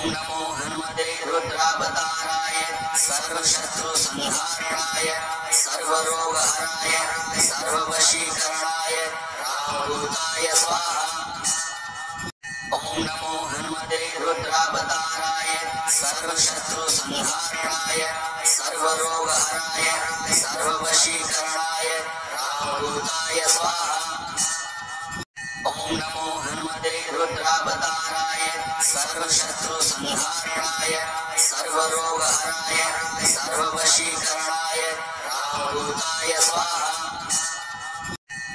ओम नमो हनुमते रुद्रावताराय सर्वशत्रु संहारणाय सर्वरोगहराय सर्ववशीकरणाय रामदूताय स्वाहा। ओम नमो हनुमते रुद्रावताराय सर्वशत्रु संहारणाय सर्वरोगहराय सर्ववशीकरणाय रामदूताय स्वाहा। ओम नमो हनुमते रुद्रावताराय सर्वशत्रु संहारणाय सर्वरोगहराय सर्ववशीकरणाय रामदूताय स्वाहा।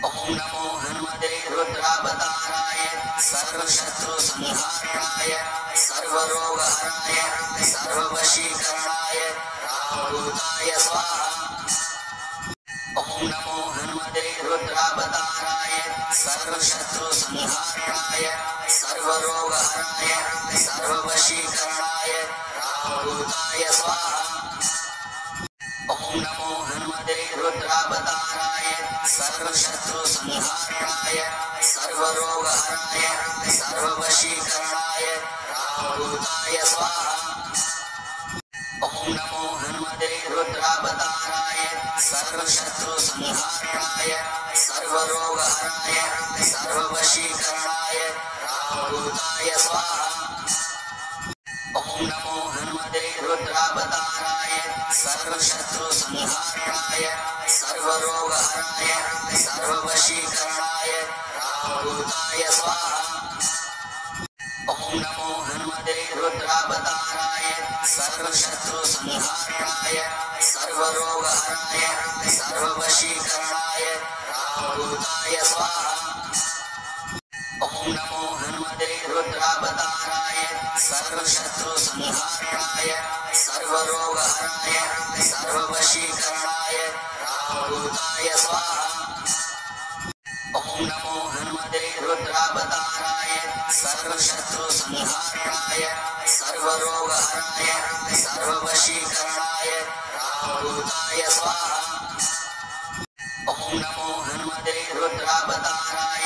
ओम नमो हनुमते रुद्रावताराय सर्वशत्रु संहारणाय सर्वरोगहराय सर्ववशीकरणाय रामदूताय स्वाहा। ओम नमो हनुमते रुद्रावताराय सर्वशत्रु संहारणाय सर्वरोगहराय सर्ववशीकरणाय रामदूताय स्वाहा। ओम नमो हनुमते रुद्रावताराय सर्वशत्रु संहारणाय सर्वरोगहराय सर्ववशीकरणाय रामदूताय स्वाहा। ओम नमो हनुमते रुद्रावताराय सर्वशत्रु संहारणाय सर्वरोगहराय सर्ववशीकरणाय रामदूताय स्वाहा। ओम नमो हनुमते रुद्रावताराय सर्वशत्रु संहारणाय सर्वरोगहराय सर्ववशीकरणाय रामदूताय स्वाहा। ओम नमो हनुमते रुद्रावताराय सर्वशत्रु संहारणाय सर्वरोगहराय सर्ववशीकरणाय रामदूताय स्वाहा। ओम नमो हनुमते रुद्रावताराय सर्वशत्रु संहारणाय सर्वरोगहराय सर्ववशीकरणाय रामदूताय स्वाहा। ओम नमो हनुमते रुद्रावताराय सर्वशत्रु संहारणाय सर्वरोगहराय सर्ववशीकरणाय रामदूताय स्वाहा। ओम नमो हनुमते रुद्रावताराय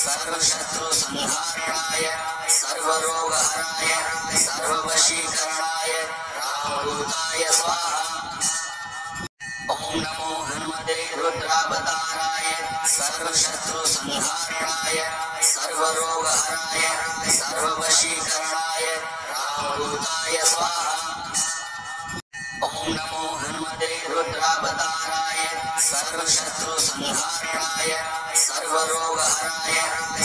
सर्वशत्रु संहारणाय सर्वरोगहराय सर्ववशीकरणाय रामदूताय स्वाहा। ओम नमो हनुमते रुद्रावताराय सर्वशत्रु संहारणाय सर्वरोगहराय सर्ववशीकरणाय रामदूताय स्वाहा। ओम नमो हनुमते रुद्रावताराय सर्वशत्रु संहारणाय सर्वरोगहराय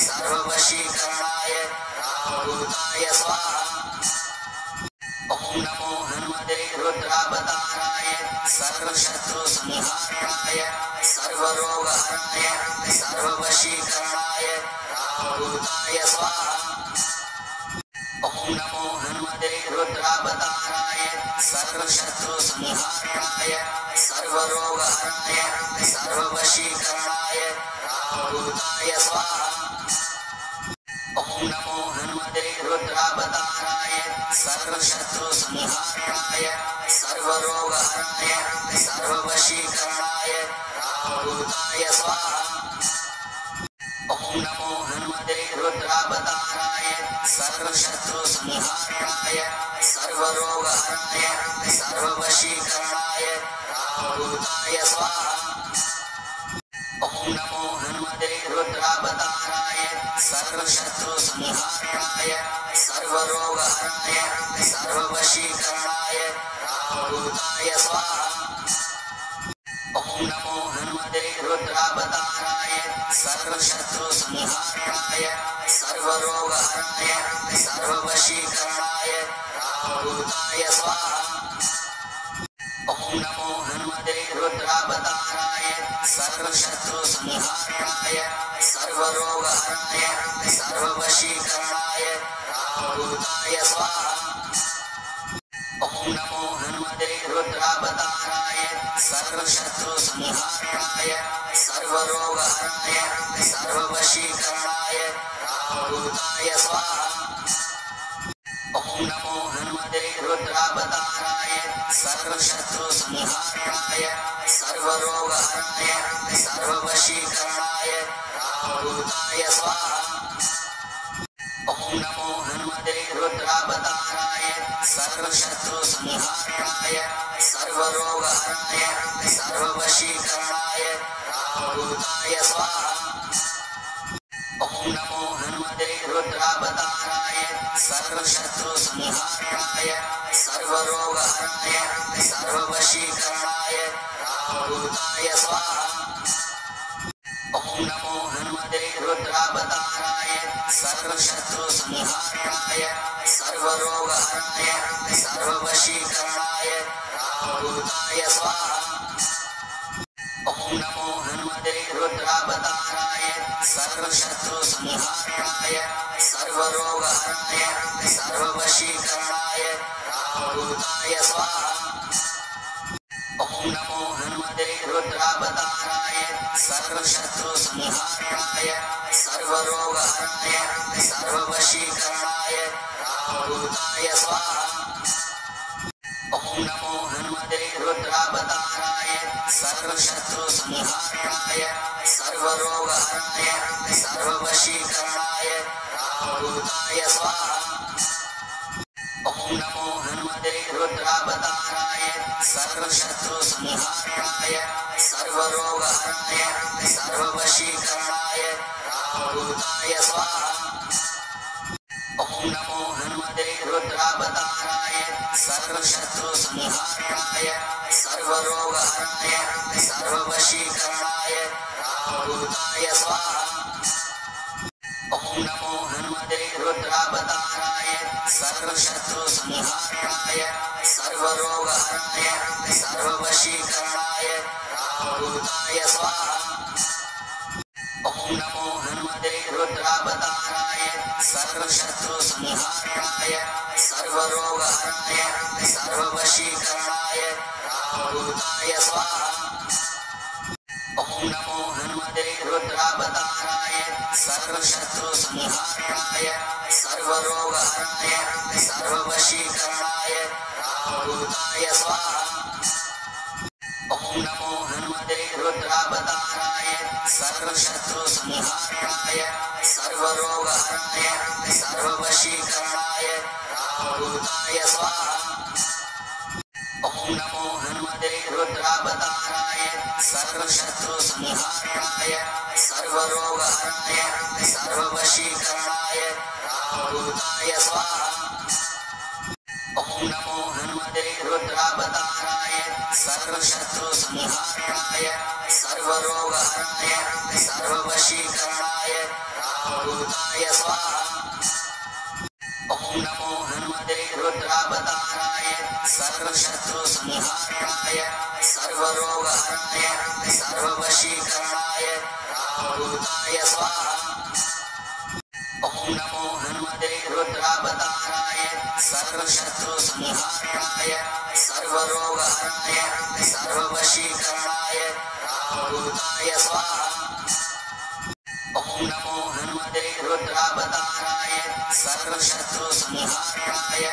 सर्ववशीकरणाय रामदूताय स्वाहा। ओम नमो हनुमते रुद्रावताराय सर्वशत्रु संहारणाय सर्वरोगहराय सर्ववशीकरणाय रामदूताय स्वाहा। ओम नमो हनुमते रुद्रावताराय सर्वशत्रु संहारणाय सर्वरोगहराय सर्ववशीकरणाय रामदूताय स्वाहा। ओम नमो हनुमते रुद्रावताराय सर्वशत्रु संहारणाय सर्वरोगहराय सर्ववशीकरणाय रामदूताय स्वाहा। ओम नमो हनुमते रुद्रावताराय सर्वशत्रु संहारणाय सर्वरोगहराय सर्ववशीकरणाय रामदूताय स्वाहा। ओम नमो हनुमते रुद्रावताराय सर्वशत्रु संहारणाय सर्वरोगहराय सर्ववशीकरणाय रामदूताय स्वाहा। ओम नमो हनुमते रुद्रावताराय सर्वशत्रु संहारणाय सर्वरोगहराय सर्ववशीकरणाय रामदूताय स्वाहा। ओम नमो हनुमते रुद्रावताराय सर्वशत्रु संहारणाय सर्वरोगहराय सर्ववशीकरणाय रामदूताय स्वाहा। ओम नमो हनुमते रुद्रावताराय सर्वशत्रु संहारणाय सर्वरोगहराय सर्ववशीकरणाय रामदूताय स्वाहा। ओम नमो हनुमते रुद्रावताराय सर्वशत्रु संहारणाय सर्वरोगहराय सर्ववशीकरणाय रामदूताय स्वाहा। ओम नमो हनुमते रुद्रावताराय सर्वशत्रुसंहारणाय सर्वरोगहराय सर्ववशीकरणाय रामदूताय स्वाहा। ॐ नमो हनुमते रुद्रावताराय सर्वशत्रुसंहारणाय सर्वरोगहराय सर्ववशीकरणाय रामदूताय स्वाहा। ॐ नमो हनुमते रुद्रावताराय सर्वशत्रुसंहारणाय सर्वरोगहराय सर्ववशीकरणाय रामदूताय स्वाहा। ॐ नमो हनुमते रुद्रावताराय सर्वशत्रुसंहारणाय सर्वरोगहराय सर्ववशीकरणाय रामदूताय स्वाहा। ॐ नमो हनुमते रुद्रावताराय सर्वशत्रुसंहारणाय सर्वरोगहराय सर्ववशीकरणाय रामदूताय स्वाहा। ॐ नमो हनुमते रुद्रावताराय सर्वशत्रुसंहारणाय सर्वरोगहराय सर्ववशीकरणाय रामदूताय स्वाहा। ॐ नमो हनुमते रुद्रावताराय सर्वशत्रुसंहारणाय सर्वरोगहराय सर्ववशीकरणाय रामदूताय स्वाहा। ॐ नमो हनुमते रुद्रावताराय सर्वशत्रुसंहारणाय सर्वरोगहराय सर्ववशीकरणाय रामदूताय स्वाहा। ॐ नमो हनुमते रुद्रावताराय सर्वशत्रुसंहारणाय सर्वरोगहराय सर्ववशीकरणाय रामदूताय स्वाहा। ॐ नमो हनुमते रुद्रावताराय सर्वशत्रुसंहारणाय सर्वरोगहराय सर्ववशीकरणाय रामदूताय स्वाहा। ॐ नमो हनुमते रुद्रावताराय सर्वशत्रुसंहारणाय सर्वरोगहराय सर्ववशीकरणाय रामदूताय स्वाहा। ॐ नमो हनुमते रुद्रावताराय सर्वशत्रुसंहारणाय सर्वरोगहराय सर्ववशीकरणाय रामदूताय स्वाहा। ॐ नमो हनुमते रुद्रावताराय सर्वशत्रुसंहारणाय सर्वरोगहराय सर्ववशीकरणाय रामदूताय स्वाहा। ॐ नमो हनुमते रुद्रावताराय सर्वशत्रुसंहारणाय सर्वरोगहराय सर्ववशीकरणाय रामदूताय स्वाहा। ॐ नमो हनुमते रुद्रावताराय सर्वशत्रुसंहारणाय सर्वरोगहराय सर्ववशीकरणाय रामदूताय स्वाहा। ॐ नमो हनुमते रुद्रावताराय सर्वशत्रुसंहारणाय सर्वरोगहराय सर्ववशीकरणाय रामदूताय स्वाहा। ॐ नमो हनुमते रुद्रावताराय सर्वशत्रुसंहारणाय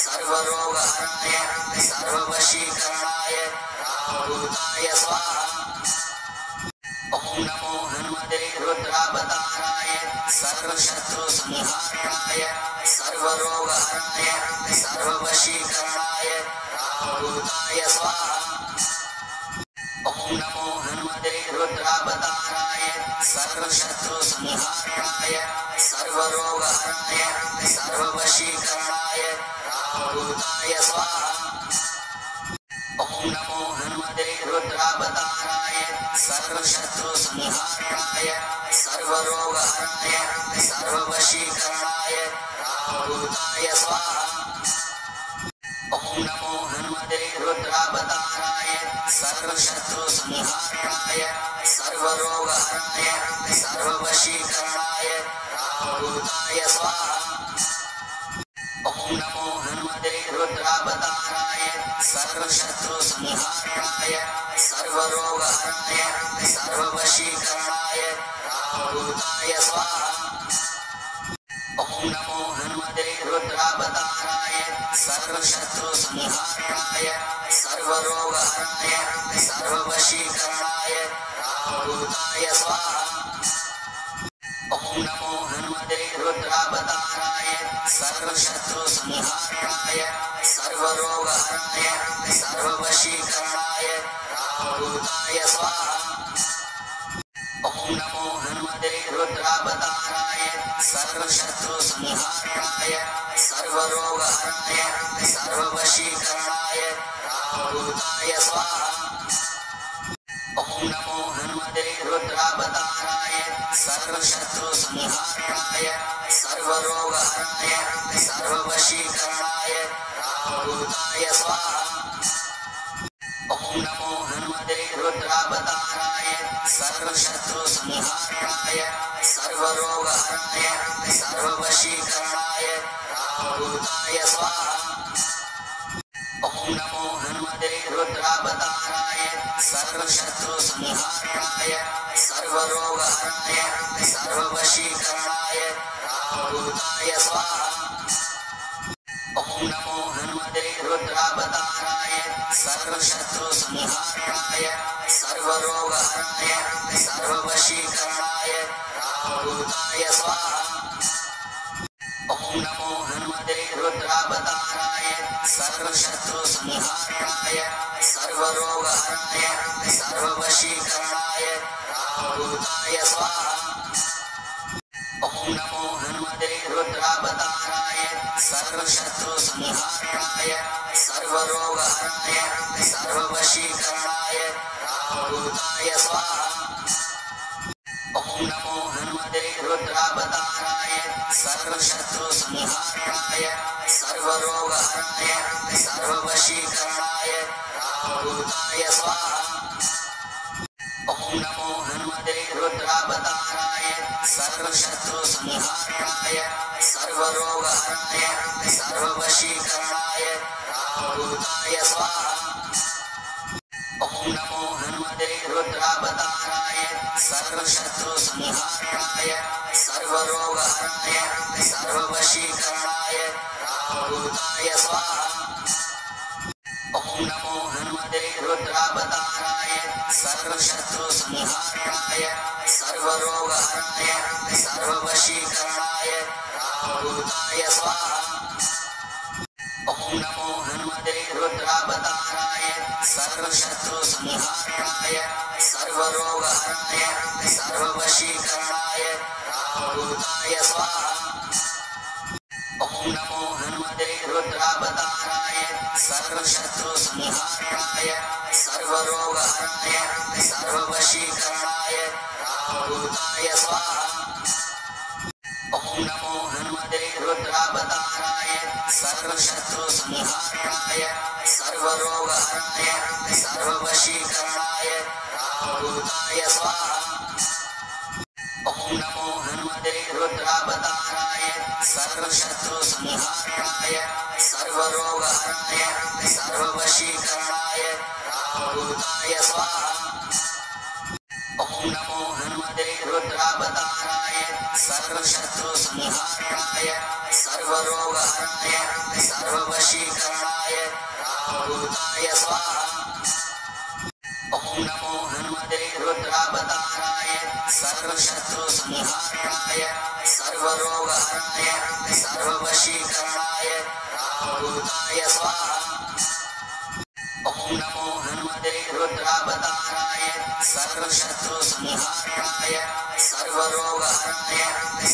सर्वरोगहराय सर्ववशीकरणाय रामदूताय स्वाहा। ॐ नमो हनुमते रुद्रावताराय सर्वशत्रुसंहारणाय सर्वरोगहराय सर्ववशीकरणाय रामदूताय स्वाहा। ॐ नमो हनुमते रुद्रावताराय सर्वशत्रुसंहारणाय सर्वरोगहराय सर्ववशीकरणाय रामदूताय स्वाहा। ॐ नमो हनुमते रुद्रावताराय सर्वशत्रुसंहारणाय सर्वरोगहराय सर्ववशीकरणाय रामदूताय स्वाहा। ॐ नमो हनुमते रुद्रावताराय सर्वशत्रुसंहारणाय सर्वरोगहराय सर्ववशीकरणाय रामदूताय स्वाहा। ॐ नमो हनुमते रुद्रावताराय सर्वशत्रुसंहारणाय सर्वरोगहराय सर्ववशीकरणाय रामदूताय स्वाहा। ॐ नमो हनुमते रुद्रावताराय सर्वशत्रुसंहारणाय सर्वरोगहराय सर्ववशीकरणाय रामदूताय स्वाहा। ॐ नमो हनुमते रुद्रावताराय सर्वशत्रुसंहारणाय सर्वरोगहराय सर्ववशीकरणाय रामदूताय स्वाहा। ॐ नमो हनुमते रुद्रावताराय सर्वशत्रुसंहारणाय सर्वरोगहराय सर्ववशीकरणाय रामदूताय स्वाहा। ॐ नमो हनुमते रुद्रावताराय सर्वशत्रुसंहारणाय सर्वरोगहराय सर्ववशीकरणाय रामदूताय स्वाहा। ॐ नमो हनुमते रुद्रावताराय सर्वशत्रुसंहारणाय सर्वरोगहराय सर्ववशीकरणाय रामदूताय स्वाहा। ॐ नमो हनुमते रुद्रावताराय सर्वशत्रुसंहारणाय सर्वरोगहराय सर्ववशीकरणाय रामदूताय स्वाहा। ॐ नमो हनुमते रुद्रावताराय सर्वशत्रुसंहारणाय सर्वरोगहराय सर्ववशीकरणाय रामदूताय स्वाहा। ॐ नमो हनुमते रुद्रावताराय सर्वशत्रुसंहारणाय सर्वरोगहराय सर्ववशीकरणाय रामदूताय स्वाहा। ॐ नमो हनुमते रुद्रावताराय सर्वशत्रुसंहारणाय सर्वरोगहराय सर्ववशीकरणाय रामदूताय स्वाहा। ॐ नमो हनुमते रुद्रावताराय सर्वशत्रुसंहारणाय सर्वरोगहराय सर्ववशीकरणाय रामदूताय स्वाहा। ॐ नमो हनुमते रुद्रावताराय सर्वशत्रुसंहारणाय सर्वरोगहराय सर्ववशीकरणाय रामदूताय स्वाहा। ॐ नमो हनुमते रुद्रावताराय सर्वशत्रुसंहारणाय सर्वरोगहराय सर्ववशीकरणाय रामदूताय स्वाहा। ॐ नमो हनुमते रुद्रावताराय सर्वशत्रुसंहारणाय सर्वरोगहराय सर्ववशीकरणाय रामदूताय स्वाहा। ॐ नमो हनुमते रुद्रावताराय सर्वशत्रुसंहारणाय सर्वरोगहराय सर्ववशीकरणाय रामदूताय स्वाहा। ॐ नमो हनुमते रुद्रावताराय सर्वशत्रुसंहारणाय सर्वरोगहराय सर्ववशीकरणाय रामदूताय स्वाहा। ॐ नमो हनुमते रुद्रावताराय सर्वशत्रुसंहारणाय सर्वरोगहराय सर्ववशीकरणाय रामदूताय स्वाहा। ॐ नमो हनुमते रुद्रावताराय सर्वशत्रुसंहारणाय सर्वरोगहराय सर्ववशीकरणाय रामदूताय स्वाहा। ॐ नमो हनुमते रुद्रावताराय सर्वशत्रुसंहारणाय सर्वरोगहराय सर्ववशीकरणाय रामदूताय स्वाहा। ॐ नमो हनुमते रुद्रावताराय सर्वशत्रुसंहारणाय सर्वरोगहराय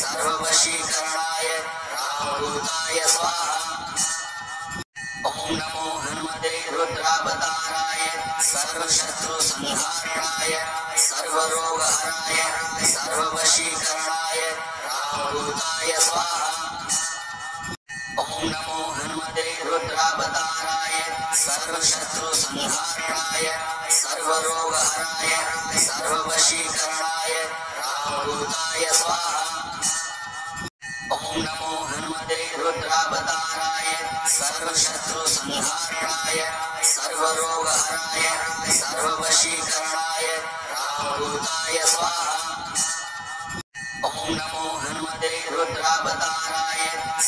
सर्ववशीकरणाय रामदूताय स्वाहा। ॐ नमो हनुमते रुद्रावताराय सर्वशत्रुसंहारणाय सर्वरोगहराय सर्ववशीकरणाय रामदूताय स्वाहा। ॐ नमो हनुमते रुद्रावताराय सर्वशत्रुसंहारणाय सर्वरोगहराय सर्ववशीकरणाय रामदूताय स्वाहा। ॐ नमो हनुमते रुद्रावताराय सर्वशत्रुसंहारणाय सर्वरोगहराय सर्ववशीकरणाय रामदूताय स्वाहा। ॐ नमो हनुमते रुद्रावताराय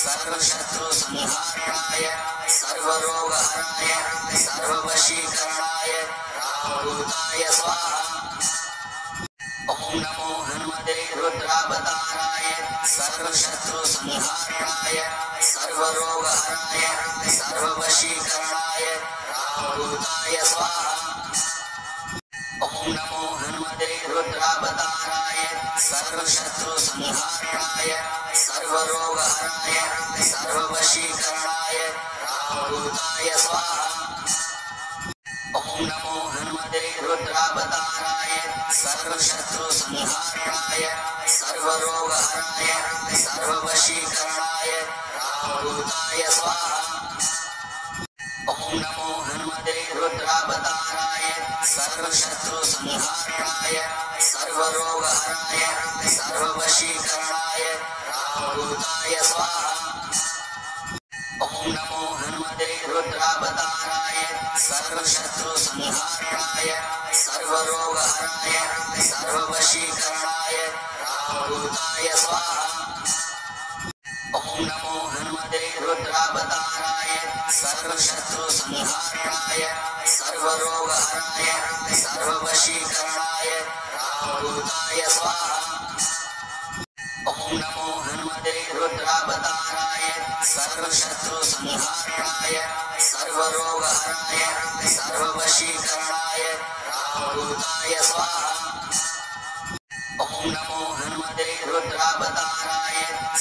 सर्वशत्रुसंहारणाय सर्वरोगहराय सर्ववशीकरणाय रामदूताय स्वाहा। ॐ नमो हनुमते रुद्रावताराय रुद्रावताराय सर्वशत्रुसंहारणाय सर्वरोगहराय सर्ववशीकरणाय रामदूताय स्वाहा। ॐ नमो हनुमते रुद्रावताराय सर्वशत्रुसंहारणाय सर्वरोगहराय सर्ववशीकरणाय रामदूताय स्वाहा। ॐ नमो हनुमते रुद्रावताराय सर्वशत्रुसंहारणाय सर्वरोगहराय सर्ववशीकरणाय रामदूताय स्वाहा। ॐ नमो हनुमते रुद्रावताराय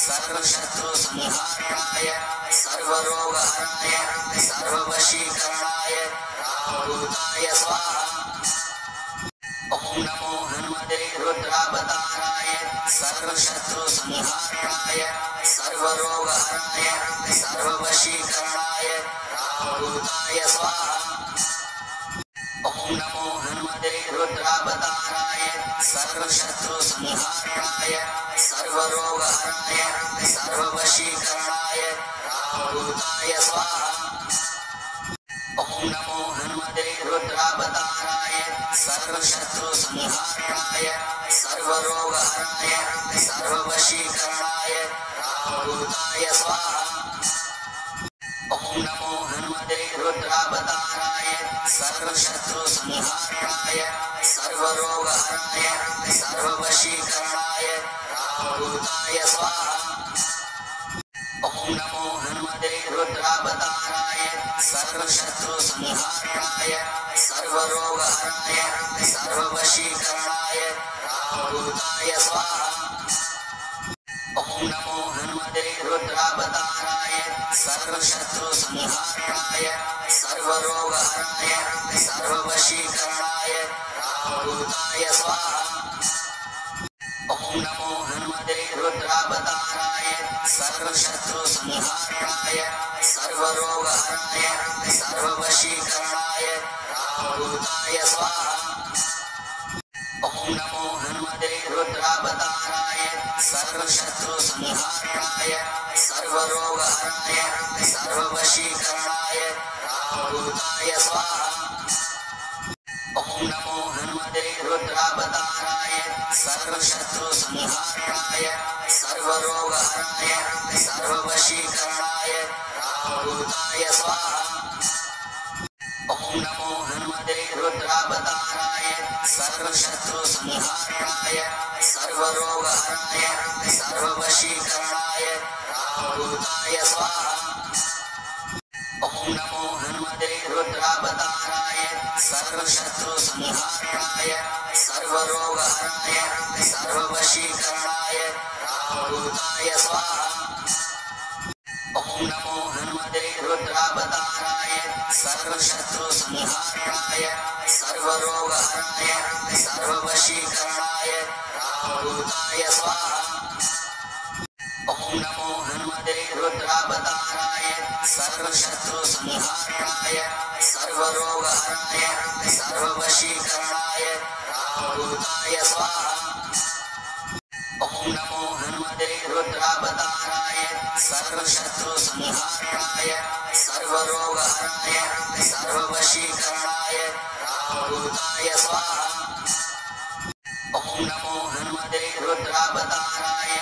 सर्वशत्रुसंहारणाय सर्वरोगहराय सर्ववशीकरणाय रामदूताय स्वाहा। ॐ नमो हनुमते रुद्रावताराय सर्वशत्रुसंहारणाय सर्वरोगहराय सर्ववशीकरणाय रामदूताय स्वाहा। ॐ नमो हनुमते रुद्रावताराय सर्वशत्रुसंहारणाय सर्वरोगहराय सर्ववशीकरणाय रामदूताय स्वाहा। ॐ नमो हनुमते रुद्रावताराय सर्वशत्रुसंहारणाय सर्वरोगहराय सर्ववशीकरणाय रामदूताय स्वाहा। ॐ नमो हनुमते रुद्रावताराय सर्वशत्रुसंहारणाय सर्वरोगहराय सर्ववशीकरणाय रामदूताय स्वाहा। ॐ नमो हनुमते रुद्रावताराय सर्वशत्रुसंहारणाय सर्वरोगहराय सर्ववशीकरणाय रामदूताय स्वाहा। ॐ नमो हनुमते रुद्रावताराय सर्वशत्रुसंहारणाय सर्वरोगहराय सर्ववशीकरणाय रामदूताय स्वाहा। ॐ नमो हनुमते रुद्रावताराय सर्वशत्रुसंहारणाय सर्वरोगहराय सर्ववशीकरणाय रामदूताय स्वाहा। ॐ नमो हनुमते रुद्रावताराय सर्वशत्रुसंहारणाय सर्वरोगहराय सर्ववशीकरणाय रामदूताय स्वाहा। ॐ नमो हनुमते रुद्रावताराय सर्वशत्रुसंहारणाय सर्वरोगहराय सर्ववशीकरणाय रामदूताय स्वाहा। ॐ नमो हनुमते रुद्रावताराय सर्वशत्रुसंहारणाय सर्वरोगहराय सर्ववशीकरणाय रामदूताय स्वाहा। ॐ नमो हनुमते रुद्रावताराय सर्वशत्रुसंहारणाय सर्वरोगहराय सर्ववशीकरणाय रामदूताय स्वाहा। ॐ नमो हनुमते रुद्रावताराय सर्वशत्रुसंहारणाय सर्वरोगहराय सर्ववशीकरणाय रामदूताय स्वाहा। ॐ नमो हनुमते रुद्रावताराय सर्वशत्रुसंहारणाय सर्वरोगहराय सर्ववशीकरणाय रामदूताय स्वाहा। ॐ नमो हनुमते रुद्रावताराय सर्वशत्रुसंहारणाय सर्वरोगहराय सर्ववशीकरणाय रामदूताय स्वाहा। ॐ नमो हनुमते रुद्रावताराय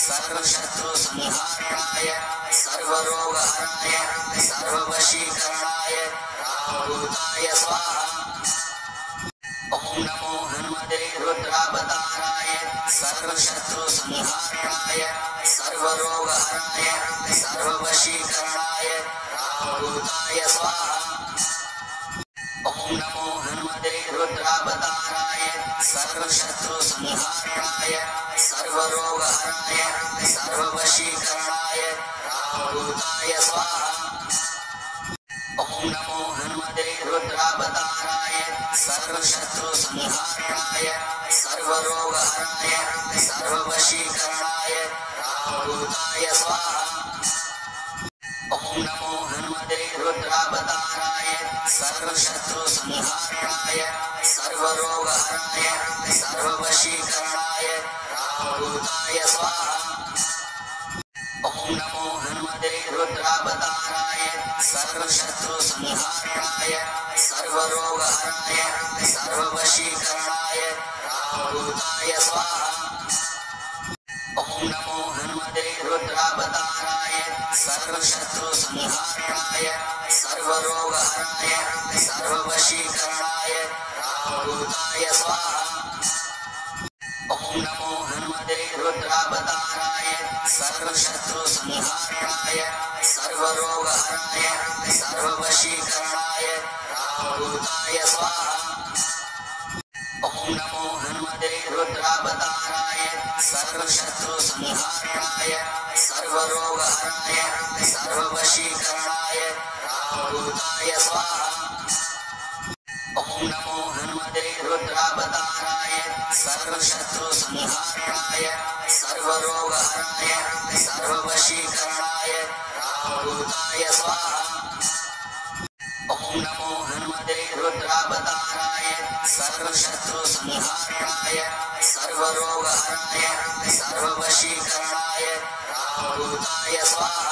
सर्वशत्रुसंहारणाय सर्वरोगहराय सर्ववशीकरणाय रामदूताय स्वाहा। ॐ नमो हनुमते रुद्रावताराय सर्वशत्रुसंहारणाय सर्वरोगहराय सर्ववशीकरणाय रामदूताय स्वाहा। ॐ नमो हनुमते रुद्रावताराय सर्वशत्रुसंहारणाय सर्वरोगहराय सर्ववशीकरणाय रामदूताय स्वाहा। ॐ नमो हनुमते रुद्रावताराय सर्वशत्रुसंहारणाय सर्वरोगहराय सर्ववशीकरणाय रामदूताय स्वाहा। ॐ नमो हनुमते रुद्रावताराय सर्वशत्रुसंहारणाय सर्वरोगहराय सर्ववशीकरणाय रामदूताय स्वाहा। ॐ नमो हनुमते रुद्रावताराय सर्वशत्रुसंहारणाय सर्वरोगहराय सर्ववशीकरणाय रामदूताय स्वाहा। ओम नमो हनुमते रुद्रावताराय सर्वशत्रुसंहारणाय सर्वरोगहराय सर्ववशीकरणाय रामदूताय स्वाहा। ओम नमो हनुमते रुद्रावताराय सर्वशत्रुसंहारणाय सर्वरोगहराय सर्ववशीकरणाय रामदूताय स्वाहा। ओम नमो हनुमते रुद्रावताराय सर्वशत्रुसंहारणाय सर्वरोगहराय सर्ववशीकरणाय रामदूताय स्वाहा। ओम नमो हनुमते रुद्रावताराय सर्वशत्रुसंहारणाय सर्वरोगहराय सर्ववशीकरणाय रामदूताय स्वाहा। ओम नमो हनुमते रुद्रावताराय सर्वशत्रुसंहारणाय सर्वरोगहराय सर्ववशीकरणाय रामदूताय स्वाहा।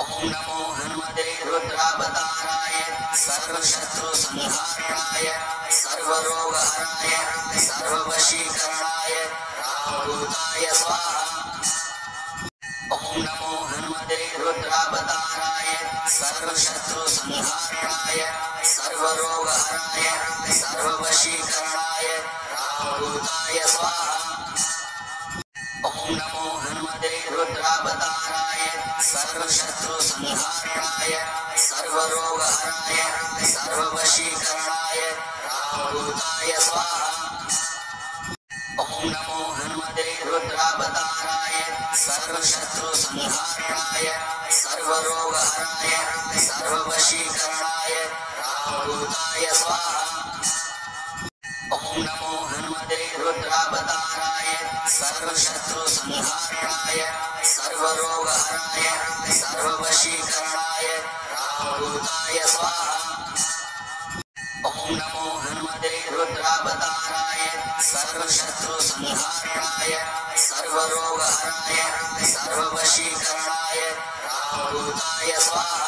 ओम नमो हनुमते रुद्रावताराय सर्वशत्रुसंहारणाय सर्वरोगहराय सर्ववशीकरणाय रामदूताय स्वाहा। ओम नमो हनुमते रुद्रावताराय सर्वशत्रुसंहारणाय सर्वरोगहराय सर्ववशीकरणाय रामदूताय स्वाहा। ओम नमो हनुमते रुद्रावताराय सर्वशत्रुसंहारणाय सर्वरोगहराय सर्ववशीकरणाय रामदूताय स्वाहा। ओम नमो हनुमते रुद्रावताराय सर्वशत्रुसंहारणाय सर्वरोगहराय सर्ववशीकरणाय रामदूताय स्वाहा। ओम नमो हनुमते रुद्रावताराय सर्वशत्रुसंहारणाय सर्वरोगहराय सर्ववशीकरणाय रामदूताय स्वाहा। ओम नमो हनुमते रुद्रावताराय सर्वशत्रुसंहारणाय सर्वरोगहराय सर्ववशीकरणाय रामदूताय स्वाहा।